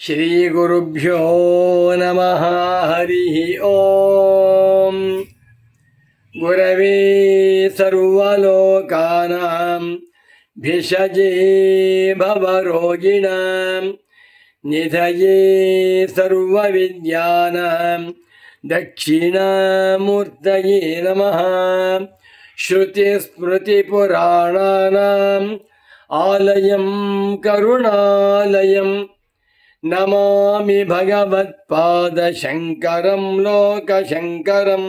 ಶ್ರೀಗುರುಭ್ಯೋ ನಮಃ ಹರಿ ಓಂ. ಗುರವೇ ಸರ್ವಲೋಕಾನಾಂ ಭಿಷಜೇ ಭವರೋಗಿಣಾಂ ನಿಧಯೇ ಸರ್ವವಿದ್ಯಾನಾಂ ದಕ್ಷಿಣಾಮೂರ್ತಯೇ ನಮಃ. ಶ್ರುತಿಸ್ಮೃತಿಪುರಾಣಾನಾಂ ಆಲಯಂ ಕರುಣಾಲಯಂ ನಮಾಮಿ ಭಗವತ್ಪಾದಶಂಕರಂ ಲೋಕಶಂಕರಂ.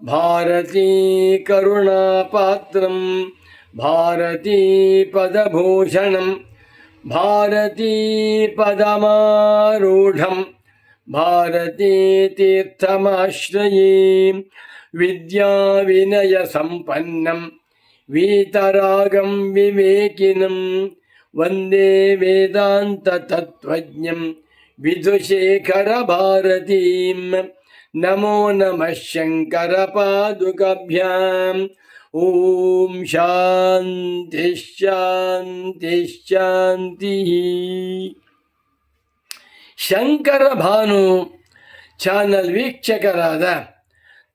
ಭಾರತೀ ಕರುಣಾಪಾತ್ರಂ ಭಾರತೀ ಪದಭೂಷಣಂ ಭಾರತೀ ಪದಮಾರೂಢಂ ಭಾರತೀ ತೀರ್ಥಮಾಶ್ರಯೇ. ವಿದ್ಯಾವಿನಯ ಸಂಪನ್ನಂ ವೀತರಾಗಂ ವಿವೇಕಿನಂ ವಂದೇ ವೇದಾಂತ ತತ್ವಜ್ಞಂ ವಿಧುಶೇಖರ ಭಾರತೀಂ. ನಮೋ ನಮಃ ಶಂಕರ ಪಾದುಕಾಭ್ಯಾಂ. ಓಂ ಶಾಂತಿ ಶಾಂತಿ ಶಾಂತಿ. ಶಂಕರ ಭಾನು ಚಾನಲ್ ವೀಕ್ಷಕರಾದ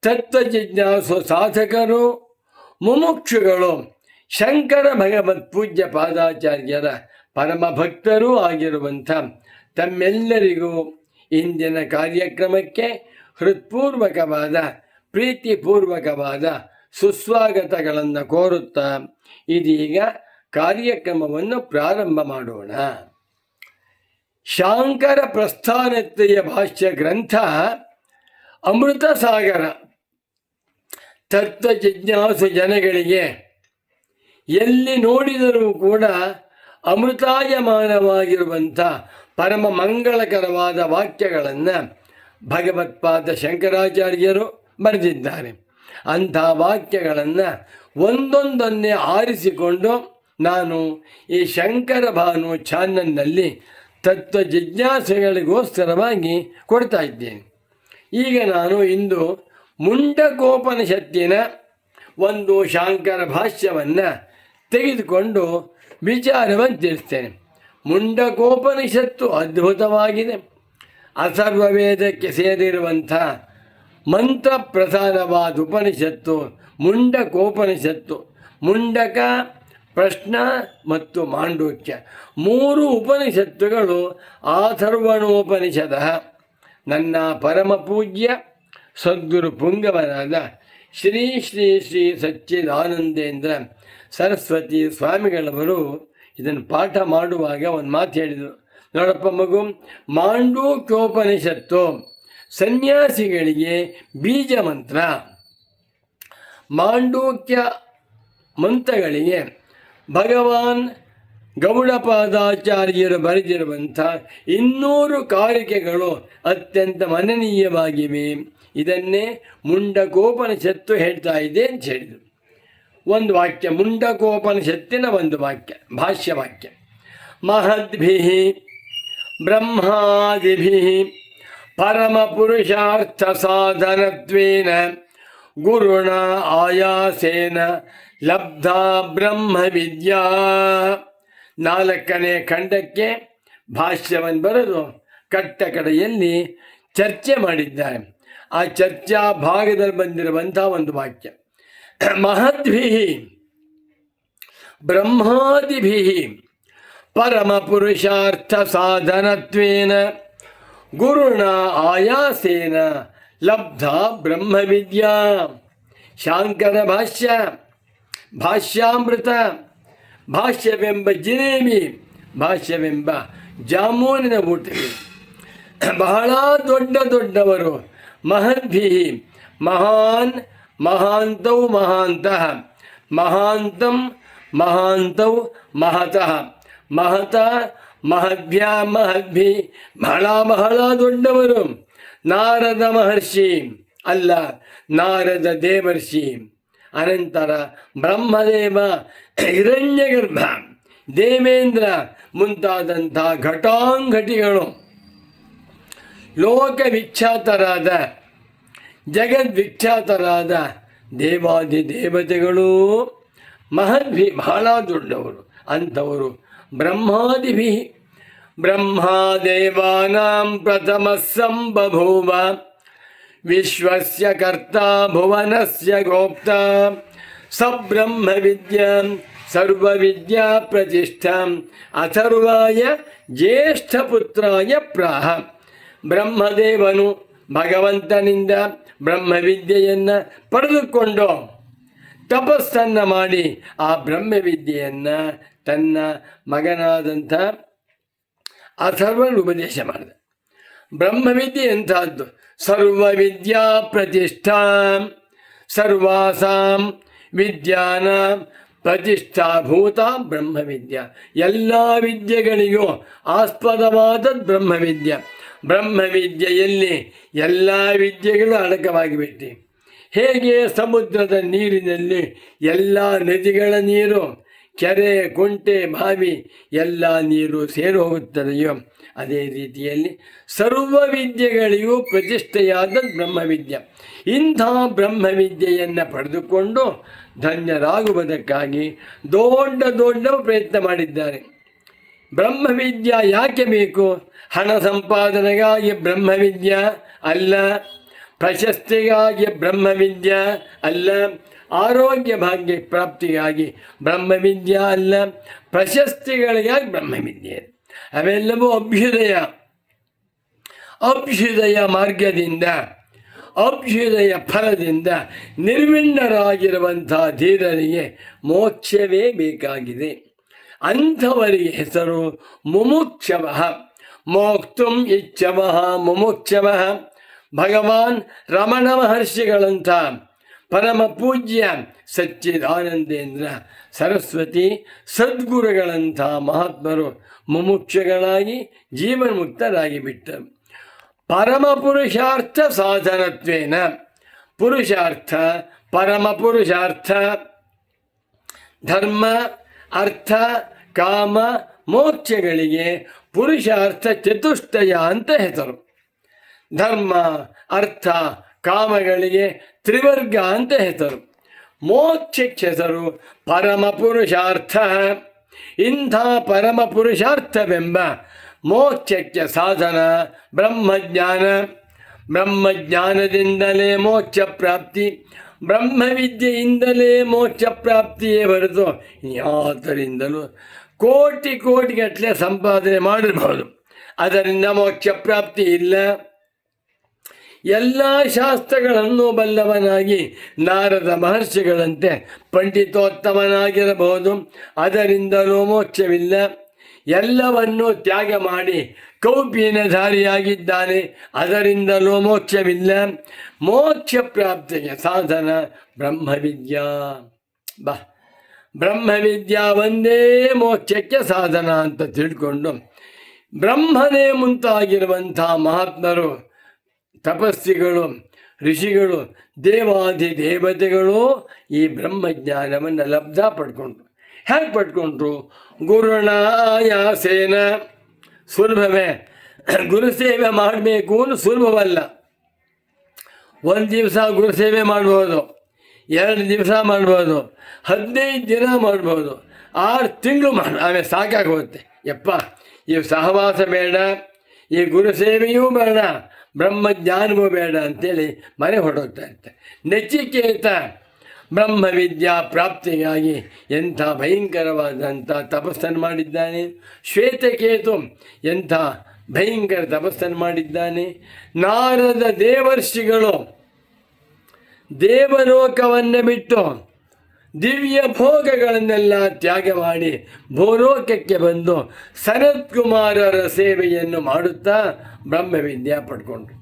ತತ್ವಜಿಜ್ಞಾಸು ಸಾಧಕರು ಮುಮುಕ್ಷುಗಳು ಶಂಕರ ಭಗವತ್ ಪೂಜ್ಯ ಪಾದಾಚಾರ್ಯರ ಪರಮ ಭಕ್ತರೂ ಆಗಿರುವಂಥ ತಮ್ಮೆಲ್ಲರಿಗೂ ಇಂದಿನ ಕಾರ್ಯಕ್ರಮಕ್ಕೆ ಹೃತ್ಪೂರ್ವಕವಾದ ಪ್ರೀತಿಪೂರ್ವಕವಾದ ಸುಸ್ವಾಗತಗಳನ್ನು ಕೋರುತ್ತಾ ಇದೀಗ ಕಾರ್ಯಕ್ರಮವನ್ನು ಪ್ರಾರಂಭ ಮಾಡೋಣ. ಶಾಂಕರ ಪ್ರಸ್ಥಾನತ್ರಯ ಭಾಷ್ಯ ಗ್ರಂಥ ಅಮೃತ ಸಾಗರ. ತತ್ವ ಜಿಜ್ಞಾಸು ಜನಗಳಿಗೆ ಎಲ್ಲಿ ನೋಡಿದರೂ ಕೂಡ ಅಮೃತಾಯಮಾನವಾಗಿರುವಂಥ ಪರಮ ಮಂಗಳಕರವಾದ ವಾಕ್ಯಗಳನ್ನು ಭಗವತ್ಪಾದ ಶಂಕರಾಚಾರ್ಯರು ಬರೆದಿದ್ದಾರೆ. ಅಂಥ ವಾಕ್ಯಗಳನ್ನು ಒಂದೊಂದನ್ನೇ ಆರಿಸಿಕೊಂಡು ನಾನು ಈ ಶಂಕರ ಭಾನು ಚಾನಲ್ನಲ್ಲಿ ತತ್ವ ಜಿಜ್ಞಾಸೆಗಳಿಗೋಸ್ಕರವಾಗಿ ಕೊಡ್ತಾ ಇದ್ದೇನೆ. ಈಗ ನಾನು ಇಂದು ಮುಂಡಕೋಪನಿಷತ್ತಿನ ಒಂದು ಶಾಂಕರ ಭಾಷ್ಯವನ್ನು ತೆಗೆದುಕೊಂಡು ವಿಚಾರವನ್ನು ತಿಳಿಸ್ತೇನೆ. ಮುಂಡಕೋಪನಿಷತ್ತು ಅದ್ಭುತವಾಗಿದೆ. ಅಥರ್ವವೇದಕ್ಕೆ ಸೇರಿರುವಂಥ ಮಂತ್ರ ಪ್ರಧಾನವಾದ ಉಪನಿಷತ್ತು ಮುಂಡಕೋಪನಿಷತ್ತು. ಮುಂಡಕ, ಪ್ರಶ್ನ ಮತ್ತು ಮಾಂಡೂಕ್ಯ ಮೂರು ಉಪನಿಷತ್ತುಗಳು ಅಥರ್ವಣೋಪನಿಷದ. ನನ್ನ ಪರಮ ಪೂಜ್ಯ ಸದ್ಗುರು ಪುಂಗವರಾದ ಶ್ರೀ ಶ್ರೀ ಶ್ರೀ ಸಚ್ಚಿದಾನಂದೇಂದ್ರ ಸರಸ್ವತಿ ಸ್ವಾಮಿಗಳವರು ಇದನ್ನು ಪಾಠ ಮಾಡುವಾಗ ಒಂದು ಮಾತು ಹೇಳಿದರು. ನೋಡಪ್ಪ ಮಗು, ಮಾಂಡೂಕ್ಯೋಪನಿಷತ್ತು ಸನ್ಯಾಸಿಗಳಿಗೆ ಬೀಜ ಮಂತ್ರ. ಮಾಂಡೂಕ್ಯ ಮಂತ್ರಗಳಿಗೆ ಭಗವಾನ್ ಗೌಡಪಾದಾಚಾರ್ಯರು ಬರೆದಿರುವಂಥ 200 ಕಾರಿಕೆಗಳು ಅತ್ಯಂತ ಮನನೀಯವಾಗಿವೆ. ಇದನ್ನೇ ಮುಂಡಕೋಪನಿಷತ್ತು ಹೇಳ್ತಾ ಇದೆ ಅಂತ ಹೇಳಿದರು. ಒಂದು ವಾಕ್ಯ, ಮುಂಡಕೋಪನಿಷತ್ತಿನ ಒಂದು ವಾಕ್ಯ, ಭಾಷ್ಯವಾಕ್ಯ. ಮಹದ್ಭಿಃ ಬ್ರಹ್ಮಾದಿಭಿಃ ಪರಮಪುರುಷಾರ್ಥ ಸಾಧನತ್ವೇನ ಗುರುಣ ಆಯಾಸೇನ ಲಬ್ಧಾ ಬ್ರಹ್ಮವಿದ್ಯಾ. 4ನೇ ಖಂಡಕ್ಕೆ ಭಾಷ್ಯವನ್ನು ಬರೆದು ಕಟ್ಟ ಕಡೆಯಲ್ಲಿ ಚರ್ಚೆ ಮಾಡಿದ್ದಾರೆ. ಆ ಚರ್ಚಾ ಭಾಗದಲ್ಲಿ ಬಂದಿರುವಂಥ ಒಂದು ವಾಕ್ಯ, ಮಹದ್ಭಿಃ ಬ್ರಹ್ಮಾದಿಭಿಃ ಪರಮಪುರುಷಾರ್ಥ ಸಾಧನತ್ವೇನ ಗುರುಣ ಆಯಾಸೇನ ಲಬ್ಧ ಬ್ರಹ್ಮವಿದ್ಯಾ. ಶಾಂಕರ ಭಾಷ್ಯ, ಭಾಷ್ಯಾಮೃತ, ಭಾಷ್ಯವೆಂಬ ಜಿಲೇಬಿ, ಭಾಷ್ಯವೆಂಬ ಜಾಮೂನಿನ ಊಟವಿದೆ. ಬಹಳ ದೊಡ್ಡ ದೊಡ್ಡವರು ಮಹದ್ಭಿಃ ಮಹಾನ್ ಮಹಾಂತೌ ಮಹಾಂತಃ ಮಹಾಂತಂ ಮಹಾಂತೌ ಮಹತಃ ಮಹತಃ ಮಹದ್ಭ್ಯಾ ಮಹದ್ಭಿ ಬಹಳ ಬಹಳ ದೊಡ್ಡವರು. ನಾರದ ಮಹರ್ಷಿ ಅಲ್ಲ, ನಾರದ ದೇವರ್ಷಿ. ಅನಂತರ ಬ್ರಹ್ಮದೇವ, ಹಿರಣ್ಯಗರ್ಭ, ದೇವೇಂದ್ರ ಮುಂತಾದಂಥ ಘಟಾಂಘಟಿಗಳು, ಲೋಕವಿಖ್ಯಾತರಾದ ಜಗದ್ವಿಖ್ಯಾತರಾದ ದೇವಾದಿ ದೇವತೆಗಳು ಮಹದ್ಭಿ ಬಹಳ ದೊಡ್ಡವರು. ಅಂಥವರು ಬ್ರಹ್ಮಾದಿಭಿ ಬ್ರಹ್ಮದೇವಾನಾಂ ಪ್ರಥಮಃ ಸಂಬಭೂವ ವಿಶ್ವಸ್ಯ ಕರ್ತಾ ಭುವನಸ್ಯ ಗೋಪ್ತಾ ಸ ಬ್ರಹ್ಮವಿದ್ಯಾಂ ಸರ್ವವಿದ್ಯಾ ಪ್ರತಿಷ್ಠಾಂ ಅಥರ್ವಾಯ ಜ್ಯೇಷ್ಠಪುತ್ರಾಯ ಪ್ರಾಹ. ಬ್ರಹ್ಮದೇವನು ಭಗವಂತನಿಂದ ಬ್ರಹ್ಮವಿದ್ಯೆಯನ್ನು ಪಡೆದುಕೊಂಡು ತಪಸ್ಸನ್ನು ಮಾಡಿ ಆ ಬ್ರಹ್ಮವಿದ್ಯೆಯನ್ನು ತನ್ನ ಮಗನಾದಂಥ ಅಥರ್ವನಿಗೆ ಉಪದೇಶ ಮಾಡಿದ. ಬ್ರಹ್ಮವಿದ್ಯೆ ಎಂಥದ್ದು? ಸರ್ವವಿದ್ಯಾ ಪ್ರತಿಷ್ಠಾ, ಸರ್ವಾಸಾಂ ವಿದ್ಯಾನಾಂ ಪ್ರತಿಷ್ಠಾಭೂತ ಬ್ರಹ್ಮವಿದ್ಯಾ. ಎಲ್ಲ ವಿದ್ಯೆಗಳಿಗೂ ಆಸ್ಪದವಾದ ಬ್ರಹ್ಮವಿದ್ಯೆ. ಬ್ರಹ್ಮವಿದ್ಯೆಯಲ್ಲಿ ಎಲ್ಲ ವಿದ್ಯೆಗಳು ಅಡಕವಾಗಿಬಿಟ್ಟು, ಹೇಗೆ ಸಮುದ್ರದ ನೀರಿನಲ್ಲಿ ಎಲ್ಲ ನದಿಗಳ ನೀರು, ಕೆರೆ, ಕುಂಟೆ, ಬಾವಿ ಎಲ್ಲ ನೀರು ಸೇರಿ ಹೋಗುತ್ತದೆಯೋ ಅದೇ ರೀತಿಯಲ್ಲಿ ಸರ್ವ ವಿದ್ಯೆಗಳಿಗೂ ಪ್ರತಿಷ್ಠೆಯಾದ ಬ್ರಹ್ಮವಿದ್ಯೆ. ಇಂಥ ಬ್ರಹ್ಮವಿದ್ಯೆಯನ್ನು ಪಡೆದುಕೊಂಡು ಧನ್ಯರಾಗುವುದಕ್ಕಾಗಿ ದೊಡ್ಡ ದೊಡ್ಡ ಪ್ರಯತ್ನ ಮಾಡಿದ್ದಾರೆ. ಬ್ರಹ್ಮವಿದ್ಯೆ ಯಾಕೆ ಬೇಕು? ಹಣ ಸಂಪಾದನೆಗಾಗಿ ಬ್ರಹ್ಮವಿದ್ಯೆ ಅಲ್ಲ, ಪ್ರಶಸ್ತಿಗಾಗಿ ಬ್ರಹ್ಮವಿದ್ಯೆ ಅಲ್ಲ, ಆರೋಗ್ಯ ಭಾಗ್ಯ ಪ್ರಾಪ್ತಿಗಾಗಿ ಬ್ರಹ್ಮವಿದ್ಯೆ ಅಲ್ಲ, ಪ್ರಶಸ್ತಿಗಳಿಗಾಗಿ ಬ್ರಹ್ಮವಿದ್ಯೆ. ಅವೆಲ್ಲವೂ ಅಭ್ಯುದಯ ಮಾರ್ಗದಿಂದ, ಅಭ್ಯುದಯ ಫಲದಿಂದ ನಿರ್ವಿಣ್ಣರಾಗಿರುವಂಥ ಧೀರರಿಗೆ ಮೋಕ್ಷವೇ ಬೇಕಾಗಿದೆ. ಅಂಥವರಿಗೆ ಹೆಸರು ಮುಮುಕ್ಷವಃ. ಮೋಕ್ತುಂ ಇಚ್ಛವಃ ಮುಮುಕ್ಷವಃ. ಭಗವಾನ್ ರಮಣ ಮಹರ್ಷಿಗಳಂಥ ಪರಮ ಪೂಜ್ಯ ಸಚ್ಚಿದಾನಂದೇಂದ್ರ ಸರಸ್ವತಿ ಸದ್ಗುರುಗಳಂಥ ಮಹಾತ್ಮರು ಮುಮುಕ್ಷಗಳಾಗಿ ಜೀವನ್ಮುಕ್ತರಾಗಿ ಬಿಟ್ಟರು. ಪರಮ ಪುರುಷಾರ್ಥ ಸಾಧನತ್ವೇನ, ಪುರುಷಾರ್ಥ, ಪರಮ ಪುರುಷಾರ್ಥ, ಧರ್ಮ, ಅರ್ಥ, ಕಾಮ, ಮೋಕ್ಷಗಳಿಗೆ ಪುರುಷಾರ್ಥ ಚತುಷ್ಟಯ ಅಂತ ಹೆಸರು. ಧರ್ಮ, ಅರ್ಥ, ಕಾಮಗಳಿಗೆ ತ್ರಿವರ್ಗ ಅಂತ ಹೆಸರು. ಮೋಕ್ಷಕ್ಕೆ ಹೆಸರು ಪರಮ ಪುರುಷಾರ್ಥ. ಇಂಥ ಪರಮ ಪುರುಷಾರ್ಥವೆಂಬ ಮೋಕ್ಷಕ್ಕೆ ಸಾಧನ ಬ್ರಹ್ಮಜ್ಞಾನ. ಬ್ರಹ್ಮಜ್ಞಾನದಿಂದಲೇ ಮೋಕ್ಷ ಪ್ರಾಪ್ತಿ, ಬ್ರಹ್ಮವಿದ್ಯೆಯಿಂದಲೇ ಮೋಕ್ಷ ಪ್ರಾಪ್ತಿಯೇ ಹೊರತು ಯಾತರಿಂದಲೂ ಕೋಟಿಗಟ್ಟಲೆ ಸಂಪಾದನೆ ಮಾಡಿರ್ಬೋದು, ಅದರಿಂದ ಮೋಕ್ಷ ಪ್ರಾಪ್ತಿ ಇಲ್ಲ. ಎಲ್ಲ ಶಾಸ್ತ್ರಗಳನ್ನು ಬಲ್ಲವನಾಗಿ ನಾರದ ಮಹರ್ಷಿಗಳಂತೆ ಪಂಡಿತೋತ್ತಮನಾಗಿರಬಹುದು, ಅದರಿಂದಲೂ ಮೋಕ್ಷವಿಲ್ಲ. ಎಲ್ಲವನ್ನೂ ತ್ಯಾಗ ಮಾಡಿ ಕೌಪೀನಧಾರಿಯಾಗಿದ್ದಾನೆ, ಅದರಿಂದಲೂ ಮೋಕ್ಷವಿಲ್ಲ. ಮೋಕ್ಷ ಪ್ರಾಪ್ತಿಗೆ ಸಾಧನ ಬ್ರಹ್ಮವಿದ್ಯಾ. ಬ್ರಹ್ಮವಿದ್ಯಾ ಒಂದೇ ಮೋಕ್ಷಕ್ಕೆ ಸಾಧನ ಅಂತ ತಿಳ್ಕೊಂಡು ಬ್ರಹ್ಮನೇ ಮುಂತಾಗಿರುವಂಥ ಮಹಾತ್ಮರು, ತಪಸ್ವಿಗಳು, ಋಷಿಗಳು, ದೇವಾದಿ ದೇವತೆಗಳು ಈ ಬ್ರಹ್ಮಜ್ಞಾನವನ್ನು ಲಬ್ಧ ಪಡ್ಕೊಂಡ್ರು. ಹೇಗೆ ಪಡ್ಕೊಂಡ್ರು? ಗುರುಣಾಯಾಸೇನ. ಸುಲಭವೇ? ಗುರುಸೇವೆ ಮಾಡಬೇಕು ಅನ್ನೋ ಸುಲಭವಲ್ಲ. ಒಂದು ದಿವಸ ಗುರುಸೇವೆ ಮಾಡ್ಬೋದು, 2 ದಿವಸ ಮಾಡ್ಬೋದು, 15 ದಿನ ಮಾಡ್ಬೋದು, 6 ತಿಂಗಳು ಆಮೇಲೆ ಸಾಕಾಗೋಗುತ್ತೆ. ಯಪ್ಪ, ಈ ಸಹವಾಸ ಬೇಡ, ಈ ಗುರುಸೇವೆಯೂ ಬೇಡ, ಬ್ರಹ್ಮಜ್ಞಾನವೂ ಬೇಡ ಅಂತೇಳಿ ಮನೆ ಹೊರಟೋಗ್ತಾ ಇರ್ತಾರೆ. ನಚಿಕೇತ ಬ್ರಹ್ಮವಿದ್ಯಾ ಪ್ರಾಪ್ತಿಗಾಗಿ ಎಂಥ ಭಯಂಕರವಾದಂಥ ತಪಸ್ಸನ್ನು ಮಾಡಿದ್ದಾನೆ. ಶ್ವೇತಕೇತು ಎಂಥ ಭಯಂಕರ ತಪಸ್ಸನ್ನು ಮಾಡಿದ್ದಾನೆ. ನಾರದ ದೇವರ್ಷಿಗಳು ದೇವಲೋಕವನ್ನು ಬಿಟ್ಟು ದಿವ್ಯ ಭೋಗಗಳನ್ನೆಲ್ಲ ತ್ಯಾಗ ಮಾಡಿ ಭೂಲೋಕಕ್ಕೆ ಬಂದು ಸನತ್ಕುಮಾರರ ಸೇವೆಯನ್ನು ಮಾಡುತ್ತಾ ಬ್ರಹ್ಮವಿದ್ಯೆ ಪಡ್ಕೊಂಡ್ರು.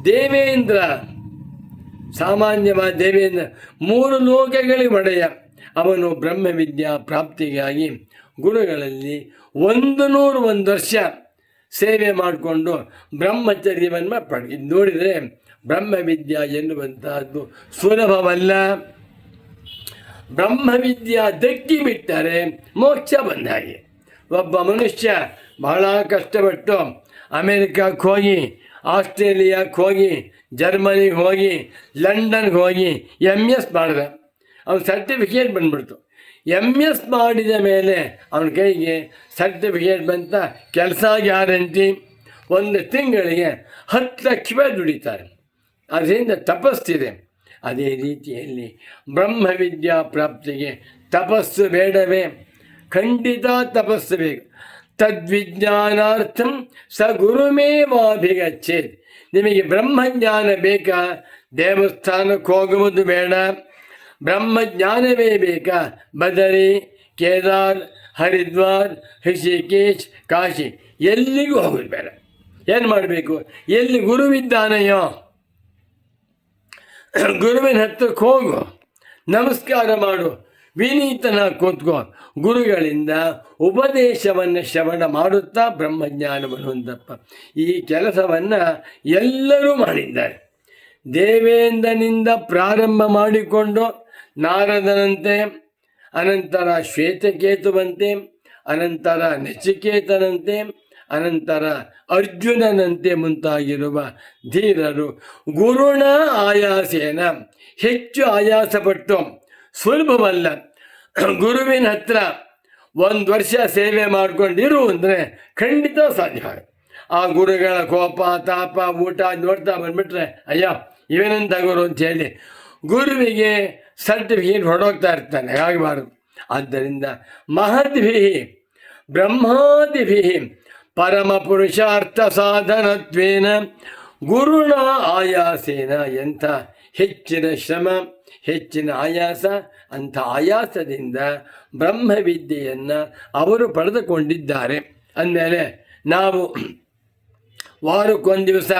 ದೇವೇಂದ್ರ, ಸಾಮಾನ್ಯವಾದ ದೇವೇಂದ್ರ 3 ಲೋಕಗಳಿಗೆ ಒಡೆಯ. ಅವನು ಬ್ರಹ್ಮವಿದ್ಯಾ ಪ್ರಾಪ್ತಿಗಾಗಿ ಗುರುಗಳಲ್ಲಿ 101 ವರ್ಷ ಸೇವೆ ಮಾಡಿಕೊಂಡು ಬ್ರಹ್ಮಚರ್ಯವನ್ನು ಇದು ನೋಡಿದರೆ ಬ್ರಹ್ಮವಿದ್ಯಾ ಎನ್ನುವಂತಹದ್ದು ಸುಲಭವಲ್ಲ. ಬ್ರಹ್ಮವಿದ್ಯಾ ದಕ್ಕಿ ಬಿಟ್ಟರೆ ಮೋಕ್ಷ ಬಂದ ಹಾಗೆ. ಒಬ್ಬ ಮನುಷ್ಯ ಬಹಳ ಕಷ್ಟಪಟ್ಟು ಅಮೇರಿಕಕ್ಕೆ ಹೋಗಿ, ಆಸ್ಟ್ರೇಲಿಯಾಕ್ಕೆ ಹೋಗಿ, ಜರ್ಮನಿಗೆ ಹೋಗಿ, ಲಂಡನ್ಗೆ ಹೋಗಿ MS ಮಾಡಿದ. ಅವ್ನ ಸರ್ಟಿಫಿಕೇಟ್ ಬಂದ್ಬಿಡ್ತು. MS ಮಾಡಿದ ಮೇಲೆ ಅವನ ಕೈಗೆ ಸರ್ಟಿಫಿಕೇಟ್ ಬಂತ, ಕೆಲಸ ಗ್ಯಾರಂಟಿ. 1 ತಿಂಗಳಿಗೆ 10 ಲಕ್ಷ ರೂಪಾಯಿ ದುಡಿತಾರೆ. ಅದರಿಂದ ತಪಸ್ಸಿದೆ. ಅದೇ ರೀತಿಯಲ್ಲಿ ಬ್ರಹ್ಮವಿದ್ಯಾ ಪ್ರಾಪ್ತಿಗೆ ತಪಸ್ಸು ಬೇಡವೇ? ಖಂಡಿತ ತಪಸ್ಸು ಬೇಕು. ತದ್ವಿಜ್ಞಾನಾರ್ಥಂ ಸ ಗುರುಮೇವಾಭಿಗಚ್ಚೇತ್. ನಿಮಗೆ ಬ್ರಹ್ಮಜ್ಞಾನ ಬೇಕಾ? ದೇವಸ್ಥಾನಕ್ಕೆ ಹೋಗುವುದು ಬೇಡ, ಬ್ರಹ್ಮಜ್ಞಾನವೇ ಬೇಕಾ? ಬದರಿ, ಕೇದಾರ್, ಹರಿದ್ವಾರ್, ಋಷಿಕೇಶ್, ಕಾಶಿ ಎಲ್ಲಿಗೂ ಹೋಗೋದು ಬೇಡ. ಏನು ಮಾಡಬೇಕು? ಎಲ್ಲಿ ಗುರುವಿದ್ದಾನೆಯೋ ಗುರುವಿನ ಹತ್ರಕ್ಕೆ ಹೋಗು, ನಮಸ್ಕಾರ ಮಾಡು, ವಿನೀತನಾಗಿ ಕೂತ್ಕೋ. ಗುರುಗಳಿಂದ ಉಪದೇಶವನ್ನು ಶ್ರವಣ ಮಾಡುತ್ತಾ ಬ್ರಹ್ಮಜ್ಞಾನವನ್ನು ಹೊಂದಪ್ಪ. ಈ ಕೆಲಸವನ್ನು ಎಲ್ಲರೂ ಮಾಡಿದ್ದಾರೆ. ದೇವೇಂದ್ರನಿಂದ ಪ್ರಾರಂಭ ಮಾಡಿಕೊಂಡು ನಾರದನಂತೆ, ಅನಂತರ ಶ್ವೇತಕೇತುವಂತೆ, ಅನಂತರ ನಚಿಕೇತನಂತೆ, ಅನಂತರ ಅರ್ಜುನನಂತೆ ಮುಂತಾಗಿರುವ ಧೀರರು ಗುರುಣ ಆಯಾಸೇನ, ಹೆಚ್ಚು ಆಯಾಸಪಟ್ಟು, ಸುಲಭವಲ್ಲ. ಗುರುವಿನ ಹತ್ರ 1 ವರ್ಷ ಸೇವೆ ಮಾಡ್ಕೊಂಡಿರು ಅಂದರೆ ಖಂಡಿತ ಸಾಧ್ಯ. ಆ ಗುರುಗಳ ಕೋಪ, ತಾಪ, ಊಟ ನೋಡ್ತಾ ಬಂದ್ಬಿಟ್ರೆ ಅಯ್ಯೋ ಇವೇನಂತ ಗುರು ಅಂತೇಳಿ ಗುರುವಿಗೆ ಸರ್ಟಿಫಿಕೇಟ್ ಹೊಡೋಗ್ತಾ ಇರ್ತಾನೆ. ಆಗಬಾರ್ದು. ಆದ್ದರಿಂದ ಮಹದ್ಭಿ ಬ್ರಹ್ಮಾದಿಭಿ ಪರಮ ಪುರುಷಾರ್ಥ ಸಾಧನತ್ವೇನ ಗುರುಣ ಆಯಾಸೇನ. ಎಂಥ ಹೆಚ್ಚಿನ ಶ್ರಮ, ಹೆಚ್ಚಿನ ಆಯಾಸ. ಅಂಥ ಆಯಾಸದಿಂದ ಬ್ರಹ್ಮವಿದ್ಯೆಯನ್ನು ಅವರು ಪಡೆದುಕೊಂಡಿದ್ದಾರೆ. ಅಂದಮೇಲೆ ನಾವು ವಾರಕ್ಕೊಂದು ದಿವಸ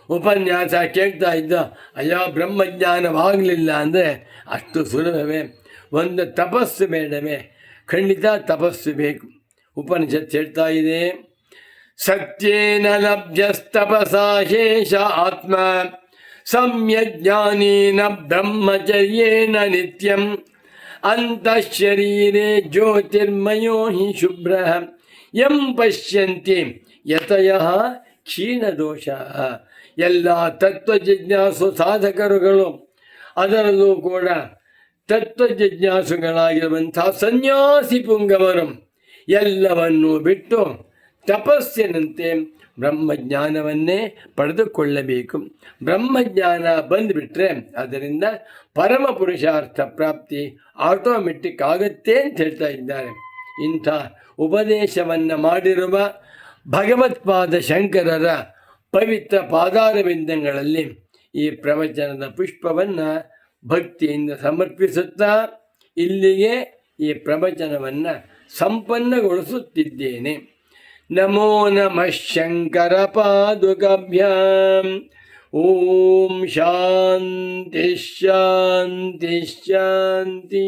ಉಪನ್ಯಾಸ ಕೇಳ್ತಾ ಇದ್ದ, ಅಯ್ಯೋ ಬ್ರಹ್ಮಜ್ಞಾನವಾಗಲಿಲ್ಲ ಅಂದರೆ ಅಷ್ಟು ಸುಲಭವೇ? ಒಂದು ತಪಸ್ಸು ಬೇಡವೇ? ಖಂಡಿತ ತಪಸ್ಸು ಬೇಕು. ಉಪನಿಷತ್ ಹೇಳ್ತಾ ಇದೆ, ಸತ್ಯೇನ ಲಭ್ಯಸ್ತಪಸಾ ಶೇಷ ಆತ್ಮ ಸಮ್ಯಜ್ಞಾನೇನ ಬ್ರಹ್ಮಚರ್ಯೇಣ ನಿತ್ಯಂ ಅಂತಃಶರೀರೇ ಜ್ಯೋತಿರ್ಮಯೋ ಹಿ ಶುಭ್ರ ಯಂ ಪಶ್ಯಂತಿ ಯತಯಃ ಕ್ಷೀಣದೋಷ. ಎಲ್ಲ ತತ್ವಜಿಜ್ಞಾಸು ಸಾಧಕರುಗಳು, ಅದರಲ್ಲೂ ಕೂಡ ತತ್ವಜಿಜ್ಞಾಸುಗಳಾಗಿರುವಂಥ ಸನ್ಯಾಸಿ ಪುಂಗವರು ಎಲ್ಲವನ್ನೂ ಬಿಟ್ಟು ತಪಸ್ಸಿನಂತೆ ಬ್ರಹ್ಮಜ್ಞಾನವನ್ನೇ ಪಡೆದುಕೊಳ್ಳಬೇಕು. ಬ್ರಹ್ಮಜ್ಞಾನ ಬಂದುಬಿಟ್ರೆ ಅದರಿಂದ ಪರಮ ಪುರುಷಾರ್ಥ ಪ್ರಾಪ್ತಿ ಆಟೋಮೆಟಿಕ್ ಆಗುತ್ತೆ ಅಂತ ಹೇಳ್ತಾ ಇದ್ದಾರೆ. ಇಂಥ ಉಪದೇಶವನ್ನು ಮಾಡಿರುವ ಭಗವತ್ಪಾದ ಶಂಕರರ ಪವಿತ್ರ ಪಾದಾರವಿಂದಗಳಲ್ಲಿ ಈ ಪ್ರವಚನದ ಪುಷ್ಪವನ್ನು ಭಕ್ತಿಯಿಂದ ಸಮರ್ಪಿಸುತ್ತಾ ಇಲ್ಲಿಗೆ ಈ ಪ್ರವಚನವನ್ನು ಸಂಪನ್ನಗೊಳಿಸುತ್ತಿದ್ದೇನೆ. ನಮೋ ನಮಃ ಶಂಕರ ಪಾದುಕಾಭ್ಯಾಂ. ಓಂ ಶಾಂತಿ ಶಾಂತಿ ಶಾಂತಿ.